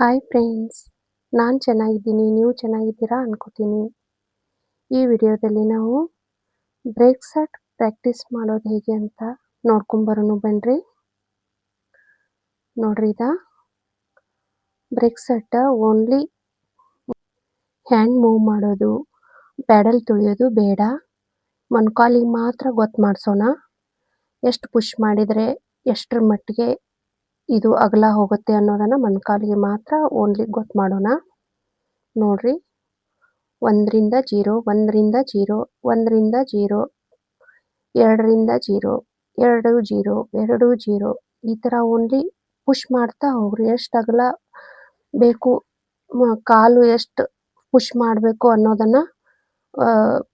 Hi friends, ನಾನು ಚೆನ್ನಾಗಿದ್ದೀನಿ. ನೀವು ಚೆನ್ನಾಗಿದ್ದೀರಾ ಅನ್ಕೋತೀನಿ. ಈ ವಿಡಿಯೋದಲ್ಲಿ ನಾವು ಬ್ರೇಕ್ ಸೆಟ್ ಪ್ರಾಕ್ಟೀಸ್ ಮಾಡೋದು ಹೇಗೆ ಅಂತ ನೋಡ್ಕೊಂಬರೋಣ ಬನ್ರಿ. ನೋಡ್ರಿ brake set only hand move ಮಾಡೋದು, ಪ್ಯಾಡಲ್ ತುಳಿಯೋದು ಬೇಡ. ಮೊಣಕಾಲಿಗೆ ಮಾತ್ರ ಗೊತ್ತು ಮಾಡಿಸೋಣ. ಎಷ್ಟು ಪುಷ್ ಮಾಡಿದರೆ ಎಷ್ಟರ ಮಟ್ಟಿಗೆ ಇದು ಅಗಲ ಹೋಗುತ್ತೆ ಅನ್ನೋದನ್ನು ಮೊಣಕಾಲಿಗೆ ಮಾತ್ರ ಓನ್ಲಿ ಗೊತ್ತು ಮಾಡೋಣ. ನೋಡ್ರಿ, 1 ರಿಂದ 0, 1 ರಿಂದ 0, 1 ರಿಂದ 0, 2 ರಿಂದ 0, 2 0, 2 0 ಈ ಥರ ಓನ್ಲಿ ಪುಷ್ ಮಾಡ್ತಾ ಹೋಗ್ರಿ. ಎಷ್ಟು ಅಗಲ ಬೇಕು, ಕಾಲು ಎಷ್ಟು ಪುಷ್ ಮಾಡಬೇಕು ಅನ್ನೋದನ್ನು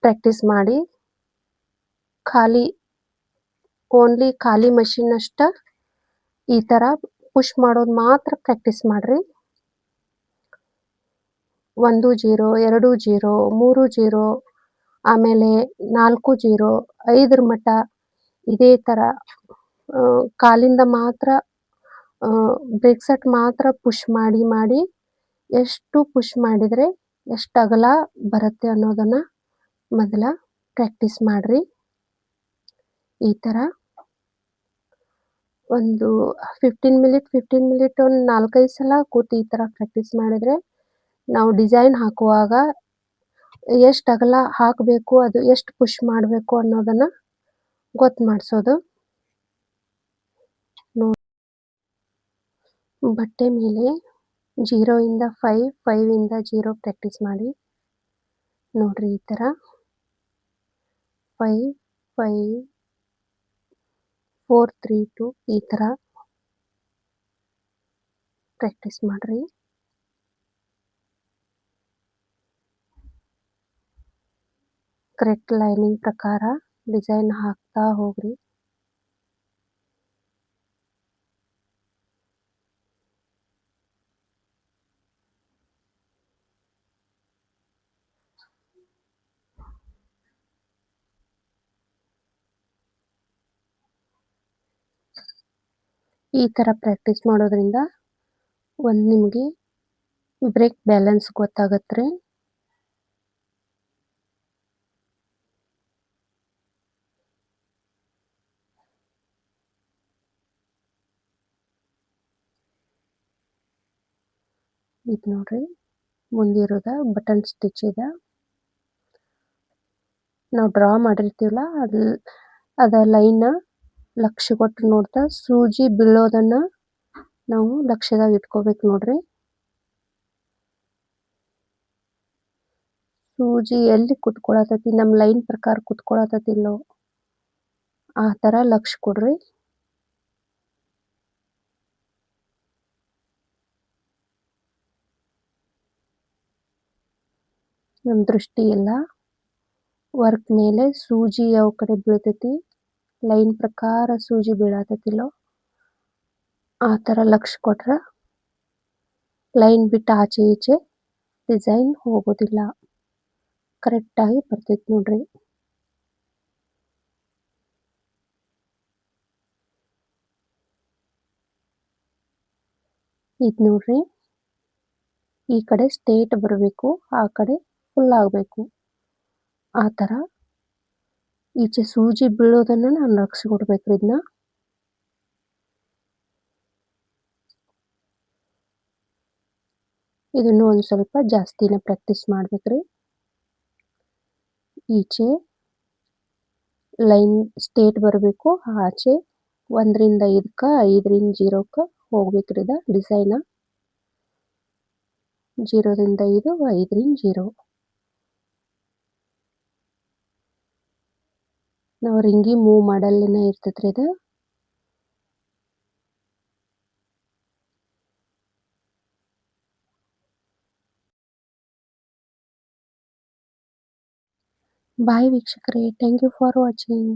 ಪ್ರಾಕ್ಟೀಸ್ ಮಾಡಿ. ಓನ್ಲಿ ಖಾಲಿ ಮಷಿನ್ ಅಷ್ಟ ಈ ಥರ ಪುಷ್ ಮಾಡೋದು ಮಾತ್ರ ಪ್ರಾಕ್ಟೀಸ್ ಮಾಡ್ರಿ. 1 0, 2 0, 3 0, ಆಮೇಲೆ 4 0, 5 ಮಟ್ಟ ಇದೇ ಥರ ಕಾಲಿಂದ ಮಾತ್ರ ಬ್ರೇಕ್ ಸೆಟ್ ಮಾತ್ರ ಪುಷ್ ಮಾಡಿ ಎಷ್ಟು ಪುಷ್ ಮಾಡಿದರೆ ಎಷ್ಟು ಅಗಲ ಬರುತ್ತೆ ಅನ್ನೋದನ್ನು ಮೊದಲ ಪ್ರಾಕ್ಟೀಸ್ ಮಾಡ್ರಿ. ಈ ಥರ ಒಂದು 15 ಮಿನಿಟ್ ಒಂದು 4-5 ಸಲ ಕೂತು ಈ ಥರ ಪ್ರಾಕ್ಟೀಸ್ ಮಾಡಿದರೆ ನಾವು ಡಿಸೈನ್ ಹಾಕುವಾಗ ಎಷ್ಟು ಅಗಲ ಹಾಕಬೇಕು, ಅದು ಎಷ್ಟು ಪುಷ್ ಮಾಡಬೇಕು ಅನ್ನೋದನ್ನು ಗೊತ್ತು ಮಾಡಿಸೋದು. ಬಟ್ಟೆ ಮೇಲೆ 0 ಇಂದ 5, 5 ಇಂದ 0 ಪ್ರಾಕ್ಟೀಸ್ ಮಾಡಿ. ನೋಡ್ರಿ, ಈ ಥರ 5, 5, 4, 3, 2 ಈ ಥರ ಪ್ರಾಕ್ಟೀಸ್ ಮಾಡ್ರಿ. ಕರೆಕ್ಟ್ ಲೈನಿಂಗ್ ಪ್ರಕಾರ ಡಿಸೈನ್ ಹಾಕ್ತಾ ಹೋಗ್ರಿ. ಈ ಥರ ಪ್ರಾಕ್ಟೀಸ್ ಮಾಡೋದ್ರಿಂದ ನಿಮಗೆ ಬ್ರೇಕ್ ಬ್ಯಾಲೆನ್ಸ್ ಗೊತ್ತಾಗತ್ತೆ ರೀ. ಇದು ನೋಡ್ರಿ, ಮುಂದಿರೋದ ಬಟನ್ ಸ್ಟಿಚ್ ಇದೆ. ನಾವು ಡ್ರಾ ಮಾಡಿರ್ತೀವಲ್ಲ ಅದ ಲೈನ್ ಲಕ್ಷ್ಯ ಕೊಟ್ಟು ನೋಡ್ತಾ ಸೂಜಿ ಬೀಳೋದನ್ನ ನಾವು ಲಕ್ಷ್ಯದಾಗ ಇಟ್ಕೋಬೇಕು. ನೋಡ್ರಿ, ಸೂಜಿ ಎಲ್ಲಿ ಕುತ್ಕೊಳತೈತಿ, ನಮ್ಮ ಲೈನ್ ಪ್ರಕಾರ ಕುತ್ಕೊಳತೈತಿಲ್ಲೋ ಆ ಥರ ಲಕ್ಷ್ಯ ಕೊಡ್ರಿ. ನಮ್ಮ ದೃಷ್ಟಿ ಎಲ್ಲ ವರ್ಕ್ ಮೇಲೆ ಸೂಜಿ ಯಾವ ಕಡೆ ಬೀಳ್ತೈತಿ, ಲೈನ್ ಪ್ರಕಾರ ಸೂಜಿ ಬೀಳತೈತಿಲ್ಲೋ ಆ ಥರ ಲಕ್ಷ್ಯ ಕೊಟ್ರೆ ಲೈನ್ ಬಿಟ್ಟು ಆಚೆ ಈಚೆ ಡಿಸೈನ್ ಹೋಗೋದಿಲ್ಲ, ಕರೆಕ್ಟಾಗಿ ಬರ್ತೈತಿ. ನೋಡ್ರಿ, ಇದು ನೋಡ್ರಿ, ಈ ಕಡೆ ಸ್ಟ್ರೇಟ್ ಬರಬೇಕು, ಆ ಕಡೆ ಫುಲ್ ಆಗಬೇಕು. ಆ ಥರ ಈಚೆ ಸೂಜಿ ಬೀಳೋದನ್ನ ನಾನು ಲಕ್ಷ್ಯ ಕೊಡ್ಬೇಕು. ಇದನ್ನು ಒಂದು ಸ್ವಲ್ಪ ಜಾಸ್ತಿನೇ ಪ್ರಾಕ್ಟೀಸ್ ಮಾಡ್ಬೇಕ್ರಿ. ಈಚೆ ಲೈನ್ ಸ್ಟ್ರೇಟ್ ಬರಬೇಕು, ಆಚೆ 1 ರಿಂದ 5ಕ್ಕೆ, 5 ರಿಂದ 0ಕ್ಕೆ ಹೋಗ್ಬೇಕ್ರಿ. ಡಿಸೈನ್ 0 ರಿಂದ 5, 5 ರಿಂದ 0 ನಾವು ರಿಂಗಿ ಮೂವ್ ಮಾಡಲ್ಲೇನೆ ಇರ್ತೈತ್ರಿ ಇದು. ಬಾಯ್ ವೀಕ್ಷಕರೇ, ಥ್ಯಾಂಕ್ ಯು ಫಾರ್ ವಾಚಿಂಗ್.